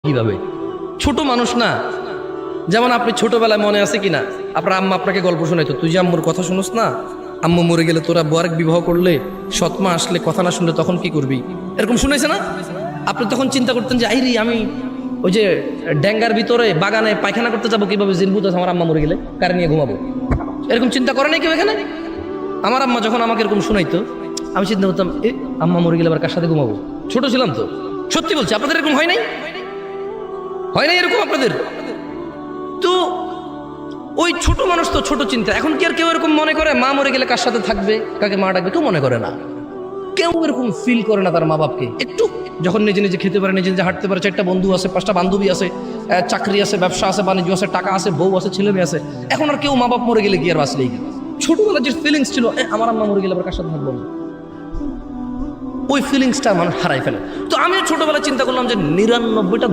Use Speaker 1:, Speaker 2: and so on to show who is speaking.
Speaker 1: কিভাবে ছোট মানুষ না। যেমন আপনি ছোটবেলায় মনে আছে কিনা আপনার আম্মা আপনাকে গল্প শোনাইতো, তুই যে আম্মুর কথা শুনোস না, আম্মু মরে গেলে তোরা আরেক বিবাহ করলে, সৎমা আসলে কথা না শুনলে তখন কি করবি, এরকম শুনেছে না? আপনি তখন চিন্তা করতেন যে আইরি আমি ওই যে ড্যাঙ্গার ভিতরে বাগানে পায়খানা করতে যাবো কিভাবে, জিনভূত আছে আমার আম্মা মরে গেলে, কারে নিয়ে ঘুমাবো, এরকম চিন্তা করে নাই কেউ এখানে? আমার আম্মা যখন আমাকে এরকম শোনাইতো আমি চিন্তা করতাম, এ আম্মা মরে গেলে আবার কার সাথে ঘুমাবো? ছোট ছিলাম তো। সত্যি বলছি, আপনাদের এরকম হয় নাই? হয় নাই এরকম আপনাদের? তো ওই ছোট মানুষ তো ছোট চিন্তা। এখন কি আর কেউ এরকম মনে করে মা মরে গেলে কার সাথে থাকবে, কাকে মা ডাকবে? কেউ মনে করে না। কেউ এরকম ফিল করে না তার মা বাপকে। একটু যখন নিজে নিজে খেতে পারে, নিজে নিজে হাঁটতে পারে, 4টা বন্ধু আছে, 5টা বান্ধবী আছে, চাকরি আছে, ব্যবসা আছে, বাণিজ্য আছে, টাকা আছে, বউ আছে, ছেলে মেয়ে আছে, এখন আর কেউ মা বাপ মরে গেলে কি আর বাঁচলেই কি? ছোটবেলার যে ফিলিংস ছিল, আমার আম্মা মরে গেলে আবার কার সাথে থাকবো না, ওই ফিলিংসটা মানুষ হারাই ফেলে। তো আমিও ছোটবেলায় চিন্তা করলাম যে 99টা